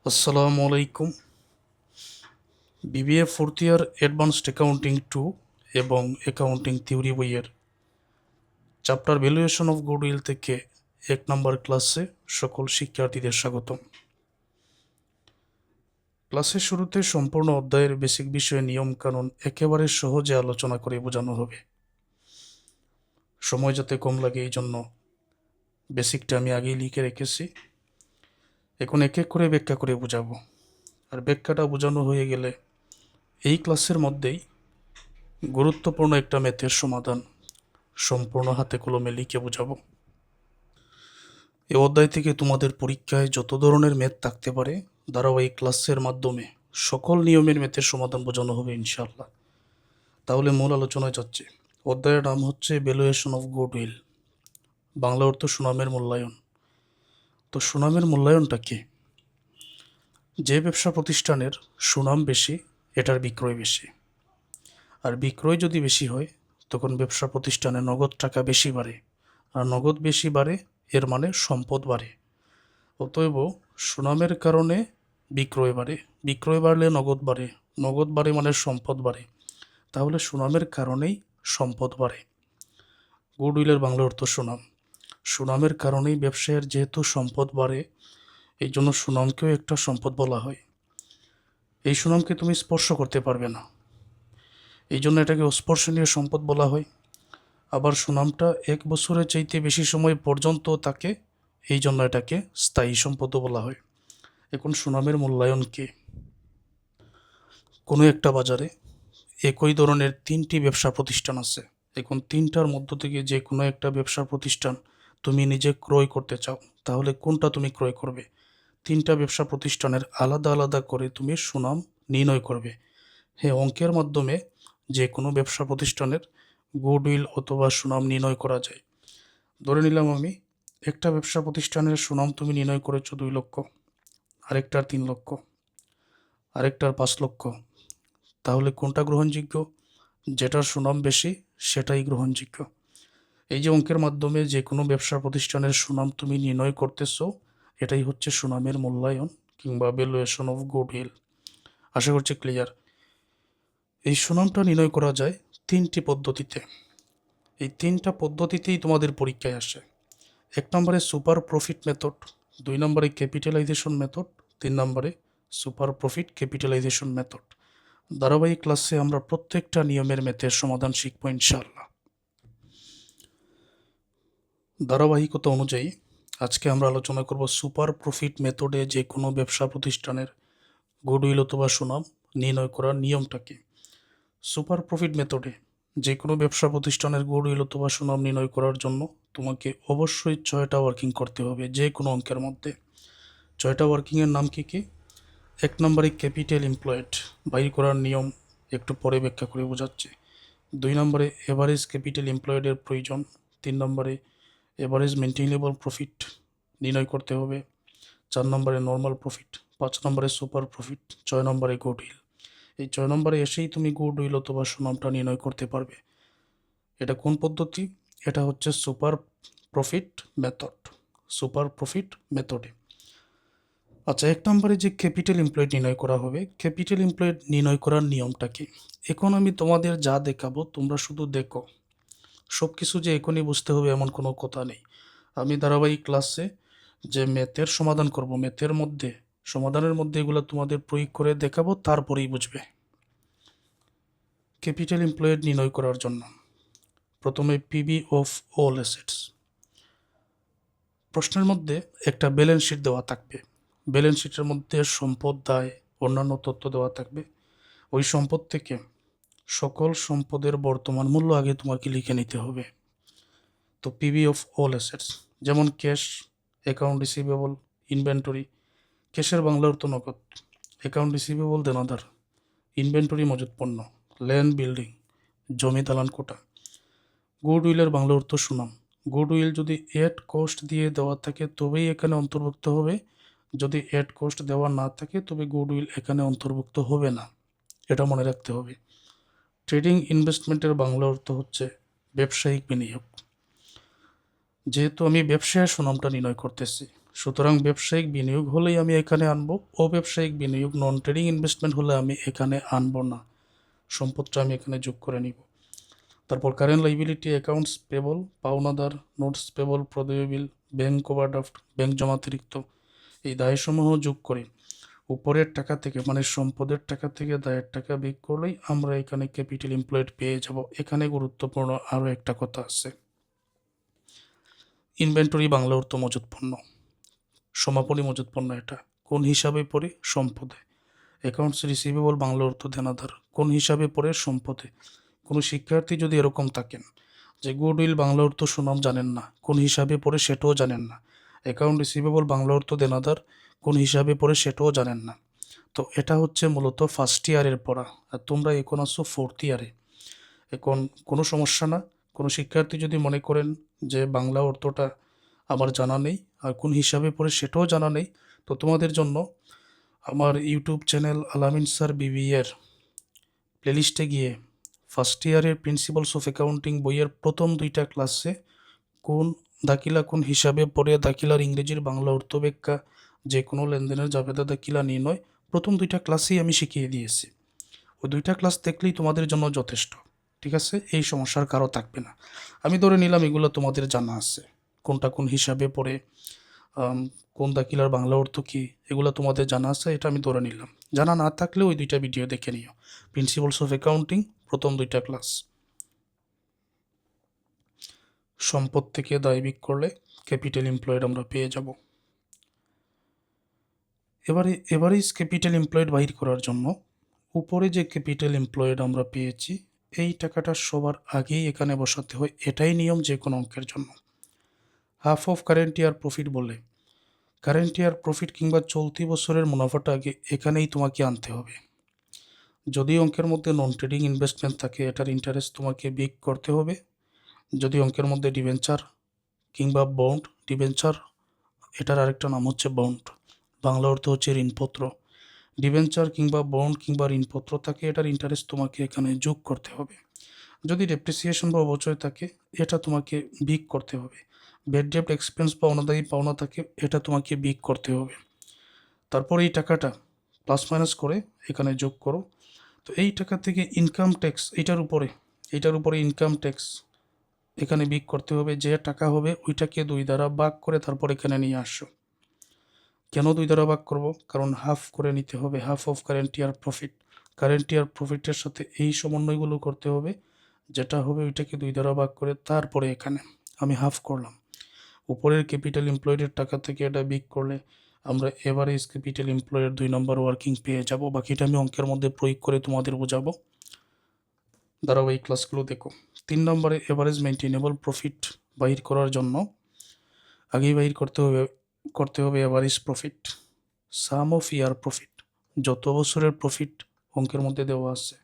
আসসালামু আলাইকুম। BBA fourth year advanced accounting 2 এবং অ্যাকাউন্টিং থিওরি বইয়ের চ্যাপ্টার ভ্যালুয়েশন অফ গুডউইল থেকে 1 নম্বর ক্লাসে সকল শিক্ষার্থীদের স্বাগতম। ক্লাসের শুরুতে সম্পূর্ণ অধ্যায়ের বেসিক বিষয়ে নিয়মকানুন একেবারে সহজে আলোচনা করে বোঝানো হবে। সময় যাতে কম লাগে এই জন্য বেসিকটা আমি আগেই লিখে রেখেছি। এখন এক এক করে ব্যাখ্যা করে বোঝাবো। আর ব্যাখ্যাটা বোঝানো হয়ে গেলে এই ক্লাসের মধ্যেই গুরুত্বপূর্ণ একটা ম্যাথের সমাধান সম্পূর্ণ হাতে কলমে লিখে বোঝাবো। এই অধ্যায় থেকে তোমাদের পরীক্ষায় যত ধরনের ম্যাথ থাকতে পারে ধারাবাহিক ক্লাসের মাধ্যমে সকল নিয়মের ম্যাথের সমাধান বোঝানো হবে ইনশাআল্লাহ। তাহলে মূল আলোচনায় যাচ্ছে। অধ্যায়ের নাম হচ্ছে ভ্যালুয়েশন অফ গুডউইল, বাংলা অর্থ সুনামের মূল্যায়ন। তো সুনামের মূল্যায়নটা কি? যে ব্যবসা প্রতিষ্ঠানের সুনাম বেশি এটার বিক্রয় বেশি, আর বিক্রয় যদি বেশি হয় তখন ব্যবসা প্রতিষ্ঠানে নগদ টাকা বেশি বাড়ে, আর নগদ বেশি বাড়ে এর মানে সম্পদ বাড়ে। অতএব সুনামের কারণে বিক্রয় বাড়ে, বিক্রয় বাড়লে নগদ বাড়ে, নগদ বাড়ে মানে সম্পদ বাড়ে, তাহলে সুনামের কারণেই সম্পদ বাড়ে। গুডউইলের বাংলা অর্থ সুনাম। সুনামের কারণেই ব্যবসায়ের যেহেতু সম্পদ বাড়ে এই জন্য সুনামকেও একটা সম্পদ বলা হয়। এই সুনামকে তুমি স্পর্শ করতে পারবে না, এই জন্য এটাকে অস্পর্শনীয় সম্পদ বলা হয়। আবার সুনামটা 1 বছরের চাইতে বেশি সময় পর্যন্ত থাকে, এই জন্য এটাকে স্থায়ী সম্পদও বলা হয়। এখন সুনামের মূল্যায়ন কি? কোনো একটা বাজারে একই ধরনের 3টি ব্যবসা প্রতিষ্ঠান আছে। এখন 3টার মধ্য থেকে যে কোনো একটা ব্যবসা প্রতিষ্ঠান তুমি নিজে ক্রয় করতে চাও, তাহলে কোনটা তুমি ক্রয় করবে? 3টা ব্যবসা প্রতিষ্ঠানের আলাদা আলাদা করে তুমি সুনাম নির্ণয় করবে। হ্যাঁ, অঙ্কের মাধ্যমে যে কোনো ব্যবসা প্রতিষ্ঠানের গুডউইল অথবা সুনাম নির্ণয় করা যায়। ধরে নিলাম আমি একটা ব্যবসা প্রতিষ্ঠানের সুনাম তুমি নির্ণয় করেছো 2 লক্ষ, আরেকটার 3 লক্ষ, আরেকটার 5 লক্ষ। তাহলে কোনটা গ্রহণযোগ্য? যেটার সুনাম বেশি সেটাই গ্রহণযোগ্য। এই যে অঙ্কের মাধ্যমে যে কোনো ব্যবসা প্রতিষ্ঠানের সুনাম তুমি নির্ণয় করতেছো, এটাই হচ্ছে সুনামের মূল্যায়ন কিংবা ভ্যালুয়েশন অফ গুডউইল। আশা করছি ক্লিয়ার। এই সুনামটা নির্ণয় করা যায় 3টি পদ্ধতিতে। এই 3টা পদ্ধতিতেই তোমাদের পরীক্ষায় আসে। 1 নম্বরে সুপার প্রফিট মেথড, 2 নম্বরে ক্যাপিটালাইজেশন মেথড, 3 নম্বরে সুপার প্রফিট ক্যাপিটালাইজেশন মেথড। ধারাবাহিক ক্লাসে আমরা প্রত্যেকটা নিয়মের ম্যাথের সমাধান শিখব ইনশাআল্লাহ। ধারাবাহিকতা অনুযায়ী আজকে আমরা আলোচনা করব সুপার প্রফিট মেথডে যে কোনো ব্যবসা প্রতিষ্ঠানের গুডউইল অথবা সুনাম নির্ণয় করার নিয়মটা কি। সুপার প্রফিট মেথডে যে কোনো ব্যবসা প্রতিষ্ঠানের গুডউইল অথবা সুনাম নির্ণয় করার জন্য তোমাকে অবশ্যই 6টা ওয়ার্কিং করতে হবে যে কোনো অঙ্কের মধ্যে। 6টা ওয়ার্কিংয়ের নাম কি কি? 1 নম্বরে ক্যাপিটাল এমপ্লয়েড বাইর করার নিয়ম একটু পরে ব্যাখ্যা করে বোঝাচ্ছি। 2 নম্বরে এভারেজ ক্যাপিটাল এমপ্লয়েডের প্রয়োজন। 3 নম্বরে এভারেজ মেনটেইনেবল প্রফিট নির্ণয় করতে হবে। 4 নম্বরে নর্মাল প্রফিট। 5 নম্বরে সুপার প্রফিট। 6 নম্বরে গুডউইল। এই 6 নম্বরে এসেই তুমি গুডউইল অথবা সুনামটা নির্ণয় করতে পারবে। এটা কোন পদ্ধতি? এটা হচ্ছে super profit method. Super profit মেথডে আচ্ছা, 1 নম্বরে যে ক্যাপিটাল এমপ্লয়েড নির্ণয় করা হবে, ক্যাপিটাল এমপ্লয়েড নির্ণয় করার নিয়মটা কি? এখন আমি তোমাদের যা দেখাবো তোমরা শুধু দেখো, সব কিছু যে এখনই বুঝতে হবে এমন কোনো কথা নেই। আমি ধারাবাহিক ক্লাসে যে ম্যাথের সমাধান করব, ম্যাথের মধ্যে সমাধানের মধ্যে এগুলো তোমাদের প্রয়োগ করে দেখাবো, তারপরেই বুঝবে। ক্যাপিটাল এমপ্লয়েড নির্ণয় করার জন্য প্রথমে পিবি অফ অল অ্যাসেটস। প্রশ্নের মধ্যে একটা ব্যালেন্স শিট দেওয়া থাকবে। ব্যালেন্স শিটের মধ্যে সম্পদ, দায়, অন্যান্য তথ্য দেওয়া থাকবে। ওই সম্পদ থেকে সকল সম্পদের বর্তমান মূল্য আগে তোমাকে লিখে নিতে হবে। তো পিবি অফ অল অ্যাসেটস যেমন ক্যাশ, অ্যাকাউন্ট রিসিভেবল, ইনভেন্টরি। ক্যাশের বাংলা অর্থ নগদ, অ্যাকাউন্ট রিসিভেবল দেনাদার, ইনভেন্টরি মজুত পণ্য, ল্যান্ড বিল্ডিং জমি দালান কোটা। গুডউইলের বাংলা অর্থ সুনাম। গুডউইল যদি এট কস্ট দিয়ে দেওয়া থাকে তবেই এখানে অন্তর্ভুক্ত হবে, যদি এট কস্ট দেওয়া না থাকে তবে গুডউইল এখানে অন্তর্ভুক্ত হবে না, এটা মনে রাখতে হবে। ট্রেডিং ইনভেস্টমেন্টের বাংলা অর্থ হচ্ছে ব্যবসায়িক বিনিয়োগ। যেহেতু আমি ব্যবসায়ের সুনামটা নির্ণয় করতেছি সুতরাং ব্যবসায়িক বিনিয়োগ হলেই আমি এখানে আনবো, অব্যবসায়িক বিনিয়োগ নন ট্রেডিং ইনভেস্টমেন্ট হলে আমি এখানে আনবো না। সম্পদটা আমি এখানে যোগ করে নিব। তারপর কারেন্ট লাইবিলিটি, অ্যাকাউন্টস পেবল, পাওনাদার, নোটস পেবল, প্রদেয় বিল, ব্যাংক ওভারড্রাফট, ব্যাংক জমাতিরিক্ত, এই দায়সমূহ যোগ করে উপরের টাকা থেকে মানে সম্পদের টাকা থেকে দায়ের টাকা বিয়োগ করলেই আমরা এখানে ক্যাপিটাল এমপ্লয়েড পেয়ে যাব। এখানে গুরুত্বপূর্ণ আরও একটা কথা আছে, ইনভেন্টরি বাংলা অর্থ মজুত পণ্য, সমাপনী মজুত পণ্য, এটা কোন হিসাবে পড়ে? সম্পদে। অ্যাকাউন্টস রিসিভেবল বাংলা অর্থ দেনাদার, কোন হিসাবে পড়ে? সম্পদে। কোনো শিক্ষার্থী যদি এরকম থাকেন যে গুডউইল বাংলা অর্থ সুনাম জানেন না, কোন হিসাবে পড়ে সেটাও জানেন না, অ্যাকাউন্ট রিসিভেবল বাংলা অর্থ দেনাদার কোন হিসাবে পড়ে সেটাও জানেন না, তো এটা হচ্ছে মূলত ফার্স্ট ইয়ারের পড়া, আর তোমরা এখন আসছো ফোর্থ ইয়ারে। এখন কোনো সমস্যা না, কোনো শিক্ষার্থী যদি মনে করেন যে বাংলা অর্থটা আমার জানা নেই আর কোন হিসাবে পড়ে সেটাও জানা নেই, তো তোমাদের জন্য আমার ইউটিউব চ্যানেল আলামিন স্যার বিবি এর প্লেলিস্টে গিয়ে ফার্স্ট ইয়ারের প্রিন্সিপালস অফ অ্যাকাউন্টিং বইয়ের প্রথম 2টা ক্লাসে কোন দাখিলা কোন হিসাবে পড়ে দাখিলার ইংরেজির বাংলা অর্থ ব্যাখ্যা, যে কোনো লেনদেনের জাবেদা দাখিলা নির্ণয়, প্রথম 2টা ক্লাসেই আমি শিখিয়ে দিয়েছি। ওই 2টা ক্লাস দেখলেই তোমাদের জন্য যথেষ্ট। ঠিক আছে, এই সমস্যার কারো থাকবে না। আমি ধরে নিলাম এগুলো তোমাদের জানা আছে, কোনটা কোন হিসাবে পড়ে, কোন দাখিলার বাংলা অর্থ কী, এগুলো তোমাদের জানা আছে, এটা আমি ধরে নিলাম। জানা না থাকলে ওই 2টা ভিডিও দেখে নিও, প্রিন্সিপালস অফ অ্যাকাউন্টিং প্রথম 2টা ক্লাস। সম্পদ থেকে দায় বিয়োগ করলে ক্যাপিটাল এমপ্লয়েড আমরা পেয়ে যাব। এবারে এভারেজ ক্যাপিটাল এমপ্লয়েড বাহির করার জন্য উপরে যে ক্যাপিটাল এমপ্লয়েড আমরা পেয়েছি এই টাকাটা সবার আগেই এখানে বসাতে হয়, এটাই নিয়ম যে কোনো অঙ্কের জন্য। Half of current year profit বলে, কারেন্ট ইয়ার প্রফিট কিংবা চলতি বছরের মুনাফাটা আগে এখানেই তোমাকে আনতে হবে। যদি অঙ্কের মধ্যে নন ট্রেডিং ইনভেস্টমেন্ট থাকে এটার ইন্টারেস্ট তোমাকে বিয়োগ করতে হবে। যদি অঙ্কের মধ্যে ডিবেঞ্চার কিংবা বন্ড, ডিবেঞ্চার এটার আরেকটা নাম হচ্ছে বন্ড, বাংলা অর্থ হচ্ছে ঋণপত্র, ডিবেঞ্চার কিংবা বন্ড কিংবা ঋণপত্র থাকে এটার ইন্টারেস্ট তোমাকে এখানে যোগ করতে হবে। যদি ডেপ্রিসিয়েশন বা অবচয় থাকে এটা তোমাকে বিয়োগ করতে হবে। ব্যাড ডেট এক্সপেন্স বা অনাদায়ী পাওনা থাকে এটা তোমাকে বিয়োগ করতে হবে। তারপর এই টাকাটা প্লাস মাইনাস করে এখানে যোগ করো। তো এই টাকা থেকে ইনকাম ট্যাক্স এইটার উপরে ইনকাম ট্যাক্স এখানে বিয়োগ করতে হবে। যে টাকা হবে ওইটাকে 2 দ্বারা ভাগ করে তারপর এখানে নিয়ে আসো। কেন 2 দ্বারা ভাগ করব? কারণ হাফ করে নিতে হবে, half of current year profit. Current year প্রফিটের সাথে এই সমন্বয়গুলো করতে হবে, যেটা হবে ওইটাকে 2 দ্বারা ভাগ করে তারপরে এখানে আমি হাফ করলাম। উপরের ক্যাপিটাল এমপ্লয়েডের টাকা থেকে এটা বিয়োগ করলে আমরা এভারেজ ক্যাপিটাল এমপ্লয়েড 2 নম্বর ওয়ার্কিং পেয়ে যাব। বাকিটা আমি অঙ্কের মধ্যে প্রয়োগ করে তোমাদের বোঝাবো, দাঁড়াও এই ক্লাসগুলো দেখো। 3 নম্বরে এভারেজ মেনটেনেবল প্রফিট বাহির করার জন্য আগেই বাহির করতে হবে average profit, some of year profit, যত বছরের প্রফিট অঙ্কের মধ্যে দেওয়া আছে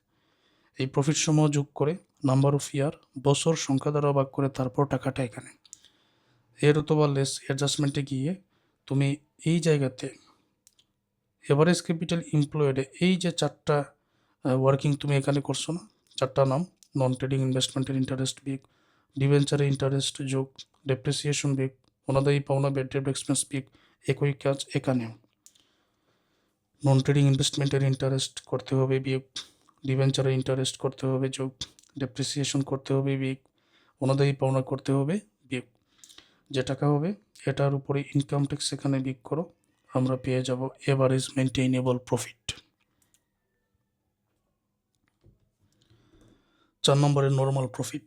এই প্রফিট সমূহ যোগ করে নাম্বার অফ ইয়ার বছর সংখ্যা দ্বারা ভাগ করে তারপর টাকাটা এখানে এর অথবা লেস অ্যাডজাস্টমেন্টে গিয়ে তুমি এই জায়গাতে এভারেজ ক্যাপিটাল এমপ্লয়েডে এই যে 4টা ওয়ার্কিং তুমি এখানে করছো না, 4টা নাম, নন ট্রেডিং ইনভেস্টমেন্টের ইন্টারেস্ট বিয়োগ, ডিবেঞ্চারের ইন্টারেস্ট যোগ, ডেপ্রিসিয়েশন বিয়োগ, অনাদায়ী পাওনা ব্যাড ডেট এক্সপেন্স বিয়োগ, একই কাজ এখানেও। নন ট্রেডিং ইনভেস্টমেন্টের ইন্টারেস্ট করতে হবে বিয়োগ, ডিবেঞ্চারের ইন্টারেস্ট করতে হবে যোগ, ডেপ্রিসিয়েশন করতে হবে বিয়োগ, অনাদায়ী পাওনা করতে হবে বিয়োগ। যে টাকা হবে এটার উপরে ইনকাম ট্যাক্স এখানে বিয়োগ করো, আমরা পেয়ে যাব এভারেজ মেনটেইনেবল প্রফিট। 4 নম্বরে নর্মাল প্রফিট।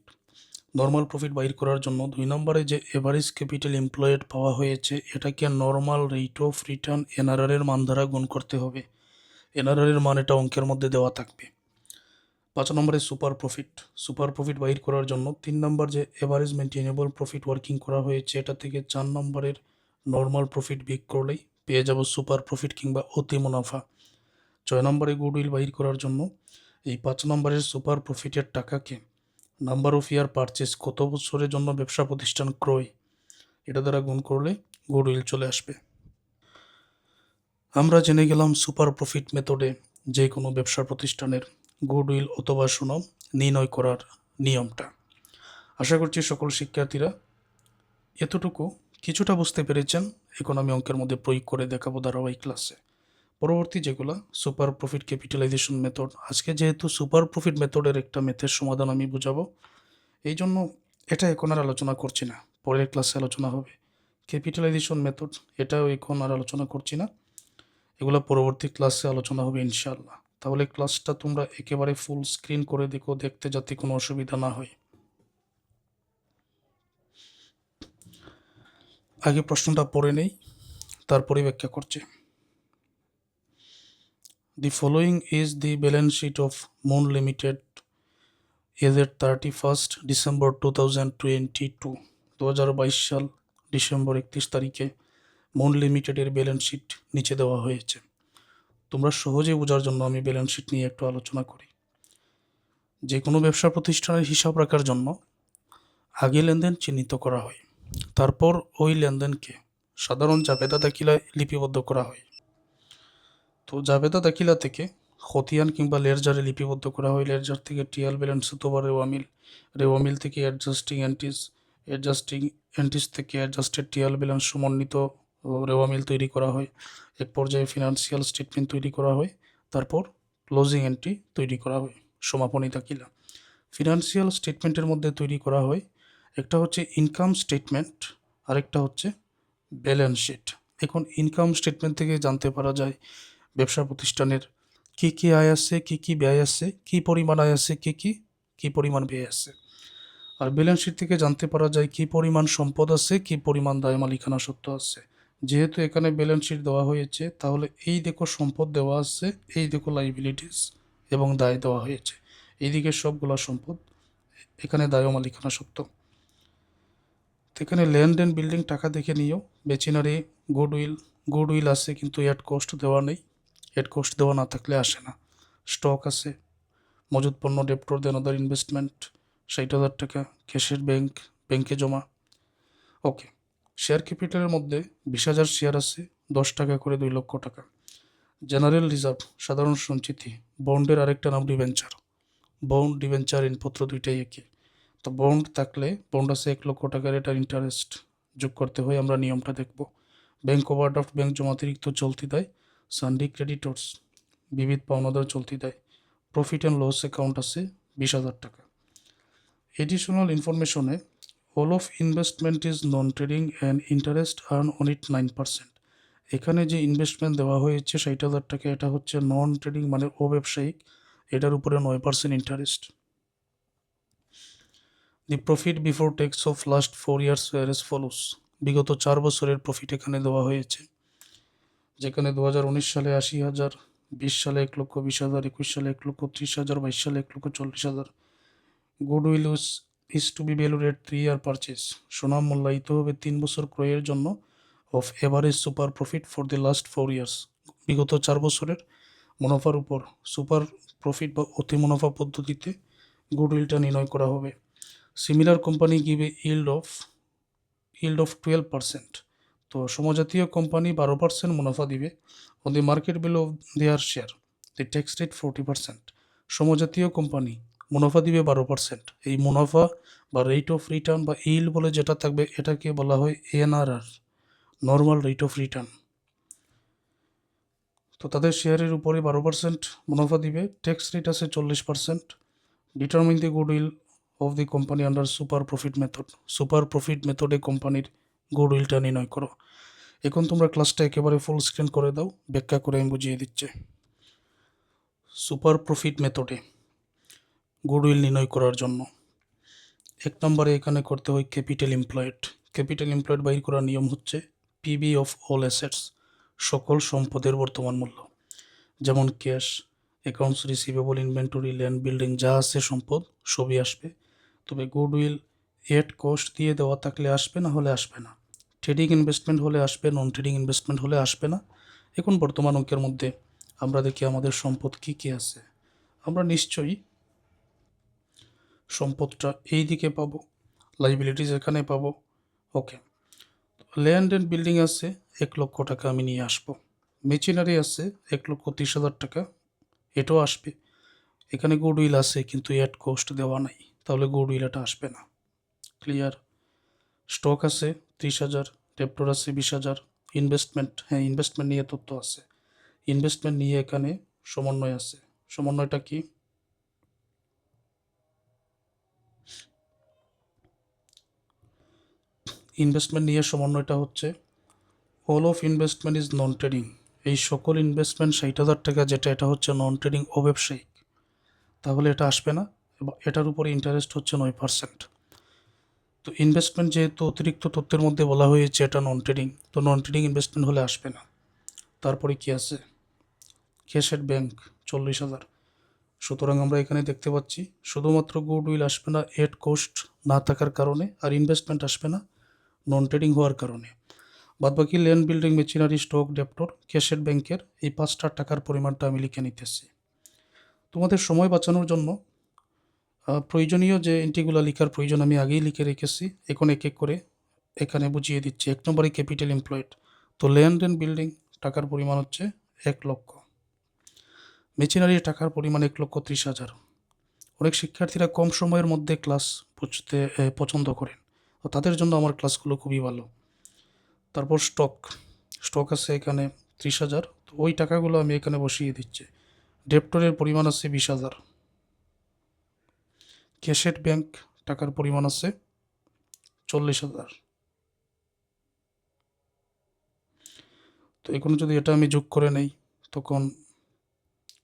নর্মাল প্রফিট বাইর করার জন্য 2 নম্বরে যে এভারেজ ক্যাপিটাল এমপ্লয়েড পাওয়া হয়েছে এটাকে normal rate of return NRR এর মান দ্বারা গুণ করতে হবে। এনআরআর এর মান এটা অঙ্কের মধ্যে দেওয়া থাকবে। 5 নম্বরে সুপার প্রফিট। সুপার প্রফিট বাইর করার জন্য 3 নম্বর যে এভারেজ মেনটেনেবল প্রফিট ওয়ার্কিং করা হয়েছে এটা থেকে 4 নম্বরের নর্মাল প্রফিট বিয়োগ করলেই পেয়ে যাব সুপার প্রফিট কিংবা অতি মুনাফা। 6 নম্বরে গুডউইল বাইর করার জন্য এই 5 নম্বরের সুপার প্রফিটের টাকাকে নাম্বার অফ ইয়ার পারচেস, কত বছরের জন্য ব্যবসা প্রতিষ্ঠান ক্রয়, এটা দ্বারা গুণ করলে গুডউইল চলে আসবে। আমরা জেনে গেলাম সুপার প্রফিট মেথডে যে কোনো ব্যবসা প্রতিষ্ঠানের গুডউইল অথবা সুনাম নির্ণয় করার নিয়মটা। আশা করছি সকল শিক্ষার্থীরা এতটুকু কিছুটা বুঝতে পেরেছেন এখন আমি অঙ্কের মধ্যে প্রয়োগ করে দেখাবো ধারাবাহিক ক্লাসে। পরবর্তী যেগুলো সুপার প্রফিট ক্যাপিটালাইজেশন মেথড, আজকে যেহেতু সুপার প্রফিট মেথডের একটা ম্যাথের সমাধান আমি বুঝাবো, এই জন্য এটা এখন আর আলোচনা করছি না, পরের ক্লাসে আলোচনা হবে। ক্যাপিটালাইজেশন মেথড এটাও এখন আর আলোচনা করছি না, এগুলো পরবর্তী ক্লাসে আলোচনা হবে ইনশাআল্লাহ। তাহলে ক্লাসটা তোমরা একেবারে ফুল স্ক্রিন করে দেখো, দেখতে যাতে কোনো অসুবিধা না হয়। আগে প্রশ্নটা পড়ে নেই, তারপরে ব্যাখ্যা করছে। The following is the balance sheet of Moon Limited as at 31st December 2022. 2022 সাল ডিসেম্বর 31 তারিখে মুন লিমিটেডের ব্যালেন্স শিট নিচে দেওয়া হয়েছে। তোমরা সহজে বোঝার জন্য আমি ব্যালেন্স শিট নিয়ে একটু আলোচনা করি। যে কোনো ব্যবসা প্রতিষ্ঠানের হিসাব রাখার জন্য আগে লেনদেন চিহ্নিত করা হয়, তারপর ওই লেনদেনকে সাধারণ জাবেদা দাখিলায় লিপিবদ্ধ করা হয়। তো জাবেদা দাখিলা থেকে খতিয়ান কিংবা লেরজারে লিপিবদ্ধ করা হয়, লেরজার থেকে ট্রায়াল ব্যালেন্স অথবা রেওয়ামিল, রেওয়ামিল থেকে অ্যাডজাস্টিং এন্ট্রিজ, অ্যাডজাস্টিং এন্ট্রিজ থেকে অ্যাডজাস্টেড ট্রায়াল ব্যালেন্স সমন্বিত রেওয়ামিল তৈরি করা হয়। এক পর্যায়ে ফিনান্সিয়াল স্টেটমেন্ট তৈরি করা হয়, তারপর ক্লোজিং এন্ট্রি তৈরি করা হয়, সমাপনী দাখিলা। ফিনান্সিয়াল স্টেটমেন্টের মধ্যে তৈরি করা হয়, একটা হচ্ছে ইনকাম স্টেটমেন্ট, আরেকটা হচ্ছে ব্যালেন্স শিট। এখন ইনকাম স্টেটমেন্ট থেকে জানতে পারা যায় ব্যবসা প্রতিষ্ঠানের কি কি আয় আছে, কি কি ব্যয় আছে, কি পরিমাণ আয় আছে, কি পরিমাণ ব্যয় আছে। আর ব্যালেন্স শিট থেকে জানতে পারা যায় কি পরিমাণ সম্পদ আছে, কি পরিমাণ দায় মালিকানা সত্ত্ব আছে। যেহেতু এখানে ব্যালেন্স শিট দেওয়া হয়েছে, তাহলে এই দেখো সম্পদ দেওয়া আছে, এই দেখো লাইবিলিটিস এবং দায় দেওয়া হয়েছে। এইদিকে সবগুলা সম্পদ, এখানে দায় ও মালিকানা সত্ত্ব। এখানে ল্যান্ড অ্যান্ড বিল্ডিং টাকা দেখে নিও, মেচিনারি, গুডউইল আছে কিন্তু অ্যাড কস্ট দেওয়া নেই, অ্যাড কস্ট দেওয়া না থাকলে আসে না। স্টক আছে, মজুদ পণ্য, ডেপ্টর দেন আদার ইনভেস্টমেন্ট 60,000 টাকা, ক্যাশের ব্যাংকে জমা। ওকে, শেয়ার ক্যাপিটালের মধ্যে 20,000 শেয়ার আছে, 10 টাকা করে 2 লক্ষ টাকা। জেনারেল রিজার্ভ সাধারণ সঞ্চিতি, বন্ডের আরেকটা নাম ডিবেঞ্চার, বন্ড ডিবেঞ্চার ঋণপত্র দুইটাই একই। তো বন্ড থাকলে বন্ড আছে 1 লক্ষ টাকার, এটার ইন্টারেস্ট যোগ করতে হয়, আমরা নিয়মটা দেখব। ব্যাংক ওভারড্রাফট ব্যাংক জমাতিরিক্ত চলতি দেয়, সানডি ক্রেডিটর্স বিবিধ পাওনাদার চলতি দেয়। প্রফিট অ্যান্ড লস অ্যাকাউন্ট আছে 20,000 টাকা। এডিশনাল ইনফরমেশনে all of investment is non trading and interest earn on it 9%। এখানে যে ইনভেস্টমেন্ট দেওয়া হয়েছে 60,000 টাকা, এটা হচ্ছে নন ট্রেডিং মানে অব্যবসায়িক, এটার উপরে 9% interest. The profit before tax of last 4 years were as follows. বিগত 4 বছরের প্রফিট এখানে দেওয়া হয়েছে, যেখানে 2019 সালে 80,000, 20 সালে 1,20,000, 21 সালে 1,30,000, 22 সালে 1,40,000। Goodwill is to be valued at 3 year purchase. সুনাম মূল্যায়িত হবে 3 বছর ক্রয়ের জন্য। Of average super profit for the last 4 years. বিগত 4 বছরের মুনাফার উপর সুপার প্রফিট বা অতি মুনাফা পদ্ধতিতে গুডউইলটা নির্ণয় করা হবে। Similar company give yield of 12%। তো সমজাতীয় কোম্পানি 12% মুনাফা দিবে। On the market value of their share the tax rate 40%। সমজাতীয় কোম্পানি মুনাফা দিবে 12%, এই মুনাফা বা রেট অফ রিটার্ন বা ইল্ড বলে যেটা থাকবে, এটাকে বলা হয় NRR, normal rate of return. তো তাদের শেয়ারের উপরে 12% মুনাফা দিবে, ট্যাক্স রেট আছে 40%। Determine the goodwill of the company under super profit method. Super profit মেথডে কোম্পানির গুডউইলটা নির্ণয় করো। এখন তোমরা ক্লাসটা একেবারে ফুল স্ক্রিন করে দাও, ব্যাখ্যা করে আমি বুঝিয়ে দিচ্ছি। সুপার প্রফিট মেথডে গুডউইল নির্ণয় করার জন্য 1 নম্বরে এখানে করতে হয় ক্যাপিটাল এমপ্লয়েড। ক্যাপিটাল এমপ্লয়েড বাইর করার নিয়ম হচ্ছে পিবি অফ অল অ্যাসেটস, সকল সম্পদের বর্তমান মূল্য, যেমন cash, accounts receivable, inventory, land, building, যা আছে সম্পদ সবই আসবে। তবে গুডউইল এট কস্ট দিয়ে দেওয়া থাকলে আসবে, না হলে আসবে না। ট্রেডিং ইনভেস্টমেন্ট হলে আসবে, নন ট্রেডিং ইনভেস্টমেন্ট হলে আসবে না। এখন বর্তমান অঙ্কের মধ্যে আমরা দেখি আমাদের সম্পদ কী কী আছে। আমরা নিশ্চয়ই সম্পদটা এই দিকে পাবো, লাইবিলিটিস এখানে পাবো। ওকে, ল্যান্ড অ্যান্ড বিল্ডিং আছে 1 লক্ষ টাকা, আমি নিয়ে আসবো। মেচিনারি আছে 1,30,000 টাকা, এটাও আসবে। এখানে গুডউইল আছে কিন্তু অ্যাট কস্ট দেওয়া নাই, তাহলে গুডউইল এটা আসবে না। ক্লিয়ার? স্টক আছে 30,000, ডেপ্টর আছে 20,000, ইনভেস্টমেন্ট, হ্যাঁ ইনভেস্টমেন্ট নিয়ে তথ্য আছে, ইনভেস্টমেন্ট নিয়ে এখানে সমন্বয় আছে। সমন্বয়টা কি? ইনভেস্টমেন্ট নিয়ে সমন্বয়টা হচ্ছে all of investment is non trading. এই সকল ইনভেস্টমেন্ট 60,000 টাকা যেটা, এটা হচ্ছে নন ট্রেডিং অব্যবসায়িক, তাহলে এটা আসবে না, এবং এটার উপরে ইন্টারেস্ট হচ্ছে 9%। তো ইনভেস্টমেন্ট যেহেতু অতিরিক্ত তথ্যের মধ্যে বলা হয়েছে এটা নন ট্রেডিং, তো নন ট্রেডিং ইনভেস্টমেন্ট হলে আসবে না। তারপরে কি আছে? ক্যাশ এট ব্যাংক 40,000। সুতরাং আমরা এখানে দেখতে পাচ্ছি শুধুমাত্র গুডউইল আসবে না এট কোস্ট না থাকার কারণে, আর ইনভেস্টমেন্ট আসবে না নন ট্রেডিং হওয়ার কারণে। বাদবাকি land, building, machinery, stock, debtor, cash at ব্যাংকের এই 5টা টাকার পরিমাণটা আমি লিখে নিতেছি। তোমাদের সময় বাঁচানোর জন্য প্রয়োজনীয় যে এন্ট্রিগুলো লেখার প্রয়োজন আমি আগেই লিখে রেখেছি, এখন এক এক করে এখানে বুঝিয়ে দিচ্ছি। 1 নম্বরে ক্যাপিটাল এমপ্লয়েড, তো ল্যান্ড অ্যান্ড বিল্ডিং টাকার পরিমাণ হচ্ছে 1 লক্ষ, মেশিনারি টাকার পরিমাণ 1,30,000। অনেক শিক্ষার্থীরা কম সময়ের মধ্যে ক্লাস বুঝতে পছন্দ করেন, তো তাদের জন্য আমার ক্লাসগুলো খুবই ভালো। তারপর স্টক, স্টক আছে এখানে 30,000, তো ওই টাকাগুলো আমি এখানে বসিয়ে দিচ্ছি। ডেপ্টরের পরিমাণ আছে 20,000। ক্যাশেট ব্যাংক টাকার পরিমাণ আছে 40,000। তো এখন যদি এটা আমি যোগ করে নেই, তখন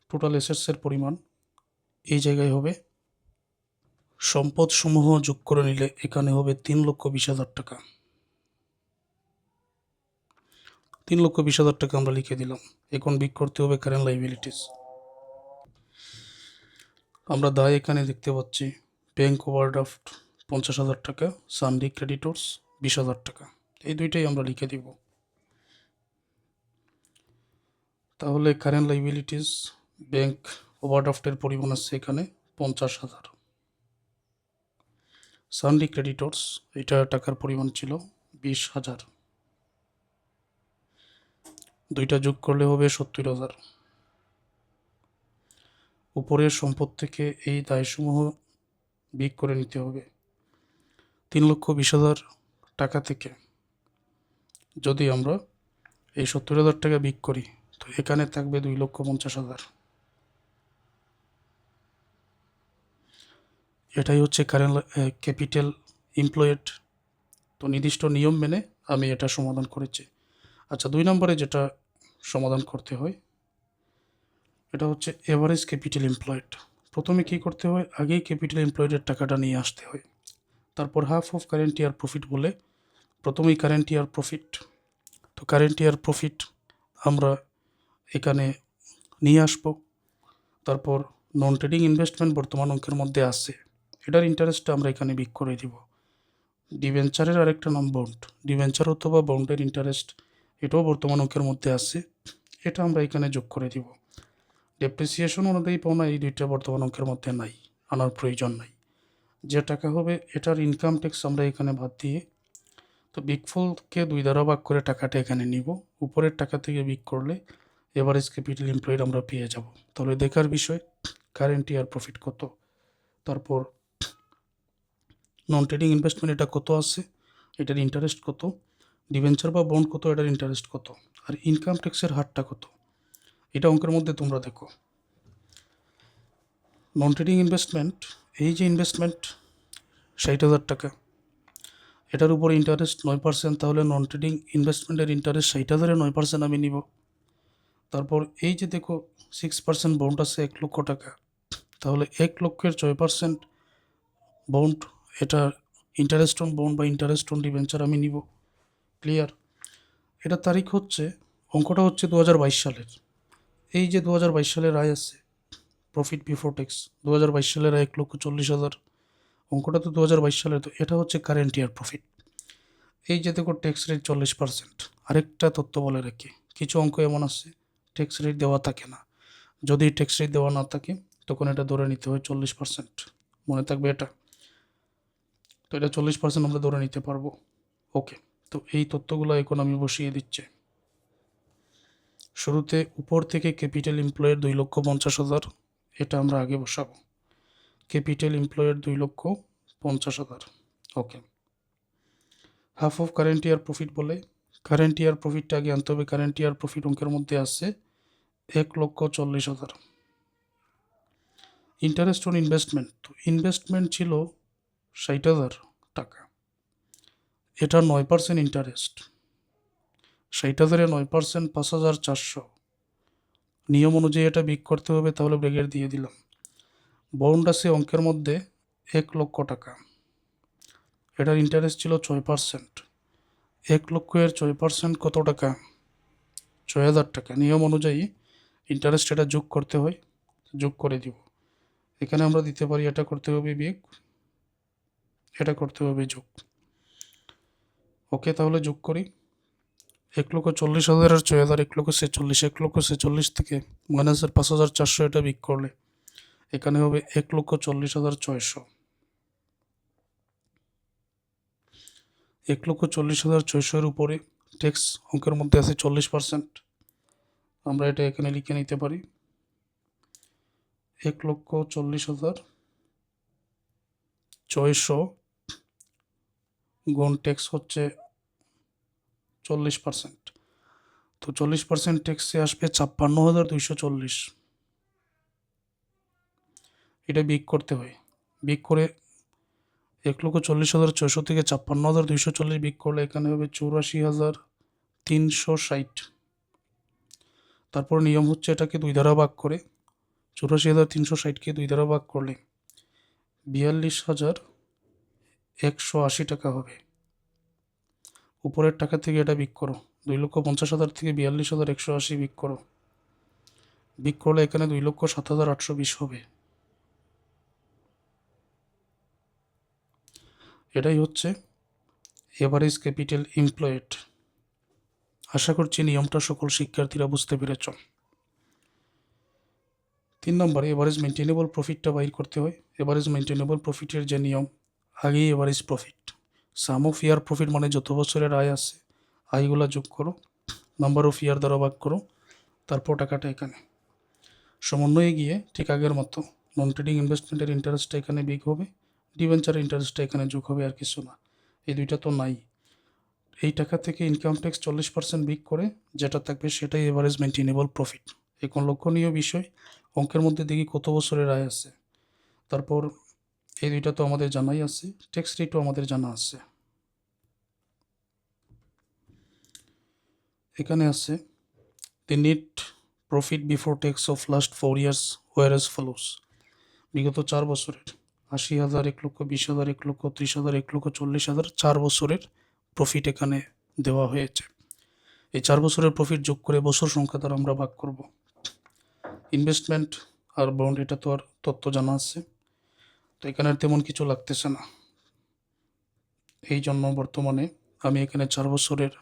টোটাল অ্যাসেটসের পরিমাণ এই জায়গায় হবে, সম্পদ সমূহ যোগ করে নিলে এখানে হবে 3,20,000 টাকা। 3,20,000 টাকা আমরা লিখে দিলাম। এখন বিগ করতে হবে কারেন্ট লাইবিলিটিস। আমরা দায় এখানে দেখতে পাচ্ছি ব্যাংক ওভারড্রাফট 50,000 টাকা, সানডি ক্রেডিটর্স 20,000 টাকা, এই দুইটাই আমরা লিখে দিব। তাহলে কারেন্ট লাইবিলিটিস ব্যাংক ওভারড্রাফটের পরিমাণ আছে এখানে 50,000। সানডি ক্রেডিটর্স এটা টাকার পরিমাণ ছিল 20,000, দুইটা যোগ করলে হবে 70,000। উপরের সম্পদ থেকে এই দায়সমূহ বিয়োগ করে নিতে হবে। 3,20,000 টাকা থেকে যদি আমরা এই 70,000 টাকা বিয়োগ করি, তো এখানে থাকবে 2,50,000। এটাই হচ্ছে কারেন্ট ক্যাপিটাল এমপ্লয়েড। তো নির্দিষ্ট নিয়ম মেনে আমি এটা সমাধান করেছি। আচ্ছা, 2 নম্বরে যেটা সমাধান করতে হয় এটা হচ্ছে এভারেজ ক্যাপিটাল এমপ্লয়েড। প্রথমে কী করতে হয়, আগেই ক্যাপিটাল এমপ্লয়েডের টাকাটা নিয়ে আসতে হয়, তারপর half of current year profit বলে প্রথমেই কারেন্ট ইয়ার প্রফিট। তো কারেন্ট ইয়ার প্রফিট আমরা এখানে নিয়ে আসব। তারপর নন ট্রেডিং ইনভেস্টমেন্ট বর্তমান অঙ্কের মধ্যে আছে, এটার ইন্টারেস্টটা আমরা এখানে বিক করে দিব। ডিভেঞ্চারের আরেকটা নাম বন্ড, ডিভেঞ্চার অথবা বন্ডের ইন্টারেস্ট এটাও বর্তমান অঙ্কের মধ্যে আছে, এটা আমরা এখানে যোগ করে দিব। ডেপ্রিসিয়েশন অনুযায়ী পাওনা এই দুইটা বর্তমান অঙ্কের মধ্যে নাই, আনার প্রয়োজন নাই। যে টাকা হবে এটার ইনকাম ট্যাক্স আমরা এখানে বাদ দিয়ে, তো বিগফলকে 2 দ্বারা ভাগ করে টাকাটা এখানে নিব। উপরের টাকা থেকে বিগ করলে এভারেজ ক্যাপিটাল এমপ্লয়েড আমরা পেয়ে যাব। তাহলে দেখার বিষয় কারেন্ট ইয়ার প্রফিট কত, তারপর নন ট্রেডিং ইনভেস্টমেন্ট এটা কত আছে, এটার ইন্টারেস্ট কত, ডিভেঞ্চার বা বন্ড কত, এটার ইন্টারেস্ট কত, আর ইনকাম ট্যাক্সের হারটা কত, এটা অঙ্কের মধ্যে তোমরা দেখো। নন ট্রেডিং ইনভেস্টমেন্ট, এই যে ইনভেস্টমেন্ট 60,000 টাকা, এটার উপর ইন্টারেস্ট 9%, তাহলে নন ট্রেডিং ইনভেস্টমেন্টের ইন্টারেস্ট 60,000-এ 9% আমি নিব। তারপর এই যে দেখো 6% বন্ড আছে 1 লক্ষ টাকা, তাহলে 1 লক্ষের 6% বন্ড, এটা ইন্টারেস্ট অন বন্ড বা ইন্টারেস্ট অন ডিভেঞ্চার আমি নিব। ক্লিয়ার? এটা তারিখ হচ্ছে, অঙ্কটা হচ্ছে 2022 সালের। এই যে 2022 সালের আয় আছে প্রফিট বিফোর ট্যাক্স, 2022 সালের আয় 1,40,000, অঙ্কটা তো 2022 সালের, তো এটা হচ্ছে কারেন্ট ইয়ার প্রফিট। এই যে দেখো ট্যাক্স রেট 40%। আরেকটা তথ্য বলে রাখি, কিছু অঙ্ক এমন আছে ট্যাক্স রেট দেওয়া থাকে না, যদি ট্যাক্স রেট দেওয়া না থাকে তখন এটা ধরে নিতে হয় 40%, মনে থাকবে এটা। তো এটা 40% আমরা ধরে নিতে পারবো। ওকে, তো এই তথ্যগুলো এখন আমি বসিয়ে দিচ্ছি। শুরুতে উপর থেকে ক্যাপিটাল এমপ্লয়ের 2,50,000, এটা আমরা আগে বসাবো। Capital employed 2,50,000। Okay, half of current year profit বলে কারেন্ট ইয়ার প্রফিটটা আগে আনতে হবে। কারেন্ট ইয়ার প্রফিট অঙ্কের মধ্যে আছে 1,40,000। ইন্টারেস্ট অন ইনভেস্টমেন্ট, তো ইনভেস্টমেন্ট ছিল 60,000 টাকা, এটা 9% ইন্টারেস্ট। 60,000-এ 9% 5,400। নিয়ম অনুযায়ী এটা বিক করতে হবে, তাহলে ব্রেকেট দিয়ে দিলাম। বন্ড আছে অঙ্কের মধ্যে 1,00,000 টাকা, এটার ইন্টারেস্ট ছিল 6%। 1,00,000-এর 6% কত টাকা? 6,000 টাকা। নিয়ম অনুযায়ী ইন্টারেস্ট এটা যোগ করতে হয়, যোগ করে দিব। এখানে আমরা দিতে পারি এটা করতে হবে বিয়োগ, এটা করতে হবে যোগ। ওকে, তাহলে যোগ করি। 1,40,000 আর 6,000, 1,46,000। 1,46,000 থেকে মাইনাসের 5,400 এটা বিক করলে এখানে হবে 1,40,600। 1,40,600-এর উপরে ট্যাক্স অঙ্কের মধ্যে আছে 40%। আমরা এটা এখানে লিখে নিতে পারি। 1,40,600 গুণ ট্যাক্স হচ্ছে 40%। তো 40% ট্যাক্সে আসবে 56,240। এটা বিক করতে হয়। বিক করে 1,40,600 থেকে 56,240 বিক করলে এখানে হবে 84,360। তারপর নিয়ম হচ্ছে এটাকে 2 দ্বারা ভাগ করে, 84,360-কে 2 দ্বারা ভাগ করলে 42,180 টাকা হবে। উপরের টাকা থেকে এটা বিক করো, 2,50,000 থেকে 42,180 বিক করো। বিক করলে এখানে 2,07,820 হবে। এটাই হচ্ছে এভারেজ ক্যাপিটাল এমপ্লয়েড। আশা করছি নিয়মটা সকল শিক্ষার্থীরা বুঝতে পেরেছ। 3 নম্বরে এভারেজ মেনটেনেবল প্রফিটটা বাইর করতে হয়। এভারেজ মেনটেনেবল প্রফিটের যে নিয়ম, আগেই average profit, some of year profit মানে যত বছরের আয় আছে আয়গুলা যোগ করো, নাম্বার অফ ইয়ার দ্বারা ভাগ করো, তারপর টাকাটা এখানে সমন্বয়ে গিয়ে ঠিক আগের মতো নন ট্রেডিং ইনভেস্টমেন্টের ইন্টারেস্টটা এখানে বিগ হবে, ডিবেঞ্চারের ইন্টারেস্টটা এখানে যোগ হবে, আর কিছু না। এই দুইটা তো নাই। এই টাকা থেকে ইনকাম ট্যাক্স 40% বিক করে যেটা থাকবে সেটাই এভারেজ মেনটেনেবল প্রফিট। এখন লক্ষণীয় বিষয়, অঙ্কের মধ্যে দেখি কত বছরের আয় আছে। তারপর এই দুইটা তো আমাদের জানাই আছে, ট্যাক্স রেটও আমাদের জানা আছে। এখানে আছে the net profit before tax of last 4 years were as follows. বিগত 4 বছরের 80,000, 1,20,000, 1,30,000, 1,40,000 4 বছরের প্রফিট এখানে দেওয়া হয়েছে। এই 4 বছরের প্রফিট যোগ করে বছর সংখ্যা দ্বারা আমরা ভাগ করব। ইনভেস্টমেন্ট আর বন্ড এটা তো আর তথ্য জানা আছে, তো এখানে আর তেমন কিছু লাগতেছে না। এই জন্য বর্তমানে আমি এখানে 4 বছরের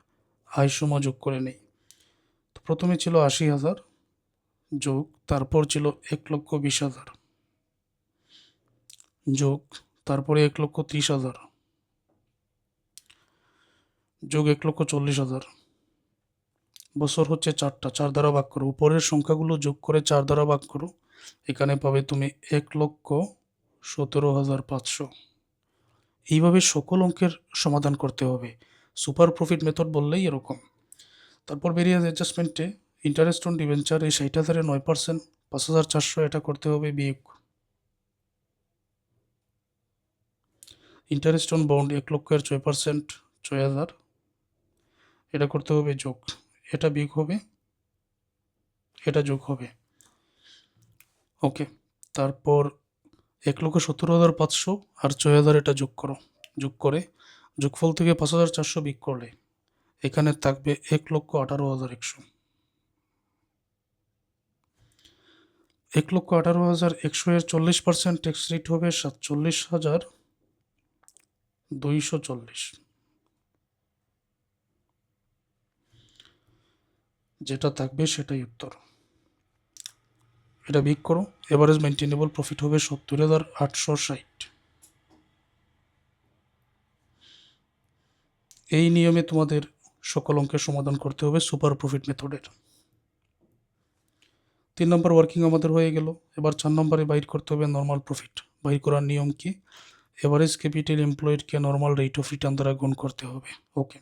আয় সময় যোগ করে নেই। তো প্রথমে ছিল 80,000 যোগ, তারপর ছিল 1,20,000 যোগ, তারপরে 1,30,000 যোগ 1,40,000। বছর হচ্ছে 4টা, 4 দ্বারা ভাগ করো, উপরের সংখ্যাগুলো যোগ করে 4 দ্বারা ভাগ করো, এখানে পাবে তুমি 1,17,500। এইভাবে সকল অঙ্কের সমাধান করতে হবে। সুপার প্রফিট মেথড বললেই এরকম। তারপর ভেরিয়েন্স অ্যাডজাস্টমেন্টে ইন্টারেস্ট অন ডিবেঞ্চার এই 60,000-এ 9% 5,400 এটা করতে হবে বিয়োগ। ইন্টারেস্ট অন বন্ড 1,00,000-এর 6% 6,000 এটা করতে হবে যোগ, এটা বিয়োগ হবে, এটা যোগ হবে। ওকে, তারপর 1,17,500 আর 6,000 এটা যোগ করো, যোগ করে যোগফল থেকে 5,400 বিয়োগ করলে এখানে থাকবে 1,18,100। 1,18,100-এর 40% ট্যাক্স রেট হবে 47,240। যেটা থাকবে সেটাই উত্তর। এটা বিয়োগ করো, এভারেজ মেনটেনেবল প্রফিট হবে 70,860। এই নিয়মে তোমাদের সকল অঙ্কের সমাধান করতে হবে সুপার প্রফিট মেথডের। 3 নম্বর ওয়ার্কিং আমাদের হয়ে গেল। এবার 4 নম্বরে বাইর করতে হবে নর্মাল প্রফিট। বাইর করার নিয়ম কি? এভারেজ ক্যাপিটাল এমপ্লয়েডকে নর্মাল রেট অফ রিটার্ন দ্বারা গুণ করতে হবে। ওকে,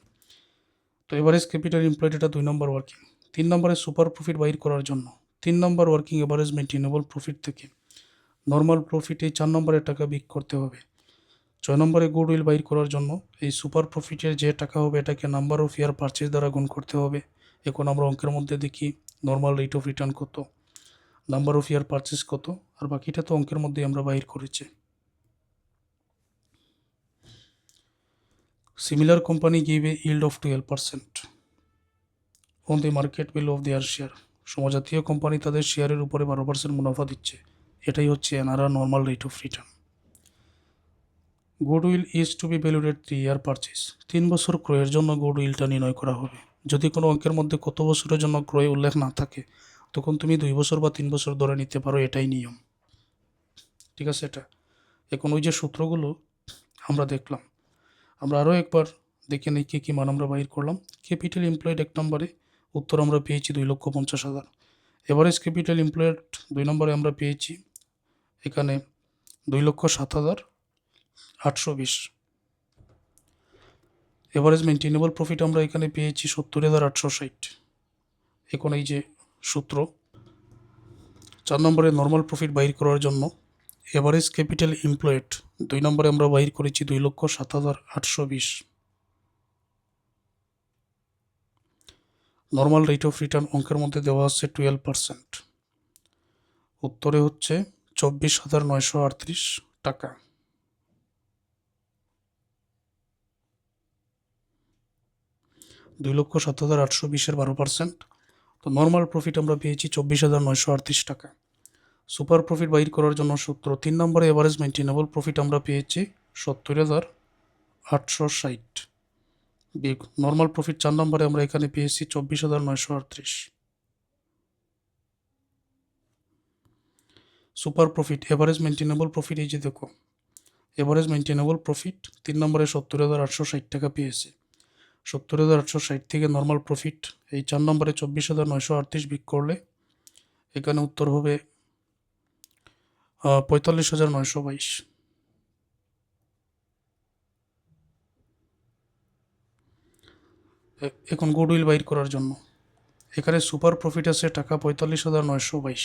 তো এভারেজ ক্যাপিটাল এমপ্লয়েড এটা 2 নম্বর ওয়ার্কিং। 3 নম্বরে সুপার প্রফিট বাইর করার জন্য 3 নম্বর ওয়ার্কিং এভারেজ মেনটেনেবল প্রফিট থেকে নর্মাল প্রফিট এই 4 নম্বরের টাকা বিক করতে হবে। 6 নম্বরে গুডউইল বাইর করার জন্য এই সুপার প্রফিটের যে টাকা হবে এটাকে নাম্বার অফ ইয়ার পারচেজ দ্বারা গুণ করতে হবে। এখন আমরা অঙ্কের মধ্যে দেখি নর্মাল রেট অফ রিটার্ন কত, নাম্বার অফ ইয়ার পারচেজ কত, আর বাকিটা তো অঙ্কের মধ্যে আমরা বাইর করেছি। Similar company give a yield of 12% on the market value of their share. সমজাতীয় কোম্পানি তাদের শেয়ারের উপরে 12% মুনাফা দিচ্ছে। এটাই হচ্ছে এনারা normal rate of return. Goodwill is to be valued at 3 year purchase. 3 বছর ক্রয়ের জন্য গুডউইলটা নির্ণয় করা হবে। যদি কোনো অঙ্কের মধ্যে কত বছরের জন্য ক্রয় উল্লেখ না থাকে তখন তুমি 2 বছর বা 3 বছর ধরে নিতে পারো, এটাই নিয়ম। ঠিক আছে এটা। এখন ওই যে সূত্রগুলো আমরা দেখলাম, আমরা আরও একবার দেখে নিই কী কী মান আমরা বাইর করলাম। ক্যাপিটাল এমপ্লয়েড 1 নম্বরে উত্তর আমরা পেয়েছি 2,50,000। এভারেজ ক্যাপিটাল এমপ্লয়েড 2 নম্বরে আমরা পেয়েছি এখানে 2,07,820। এভারেজ মেনটেনেবল প্রফিট আমরা এখানে পেয়েছি 70,860। এখন এই যে সূত্র 4 নম্বরে নর্মাল প্রফিট বাইর করার জন্য এভারেজ ক্যাপিটাল এমপ্লয়েড 2 নম্বরে আমরা বাইর করেছি 2,07,820। নর্মাল রেট অফ রিটার্ন অঙ্কের মধ্যে দেওয়া আছে 12%। উত্তরে হচ্ছে 24,938 টাকা। $2,07,820-এর 12%। তো নর্মাল প্রফিট আমরা পেয়েছি 24,938 টাকা। সুপার প্রফিট বাইর করার জন্য সূত্র 3 নম্বরে এভারেজ মেনটেনেবল প্রফিট আমরা পেয়েছি 70,860 বিয়োগ নর্মাল প্রফিট 4 নম্বরে আমরা এখানে পেয়েছি 24,938। Super profit average maintainable profit এই যে দেখো এভারেজ মেনটেনেবল প্রফিট 3 নম্বরে 70,860 টাকা পেয়েছে। 70,860 থেকে নর্মাল প্রফিট এই 4 নম্বরে 24,938 বিয়োগ করলে এখানে উত্তর হবে 45,922। এখন গুডউইল বাইর করার জন্য এখানে সুপার প্রফিট আছে টাকা 45,922।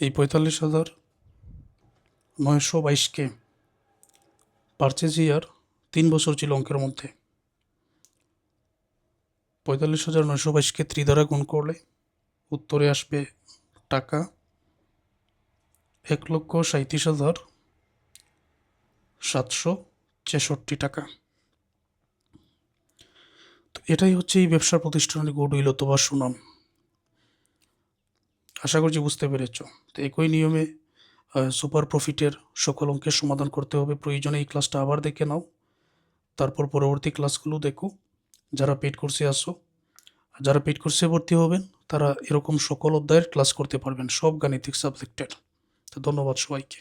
এই 45,922কে পারচেজ ইয়ার 3 বছর ছিল অঙ্কের মধ্যে। 45,922কে 3 দ্বারা গুণ করলে উত্তরে আসবে টাকা 1,37,763 টাকা। তো এটাই হচ্ছে এই ব্যবসা প্রতিষ্ঠানের গুডউইল অথবা সুনাম। আশা করছি বুঝতে পেরেছ। তো একই নিয়মে সুপার প্রফিটের সকল অঙ্কের সমাধান করতে হবে। প্রয়োজনে এই ক্লাসটা আবার দেখে নাও, তারপর পরবর্তী ক্লাসগুলো দেখো। যারা পেইড কোর্সে আসো, যারা পেইড কোর্সে ভর্তি হবেন তারা এরকম সকল অধ্যায়ের ক্লাস করতে পারবেন, সব গাণিতিক সাবজেক্টের। তো ধন্যবাদ সবাইকে।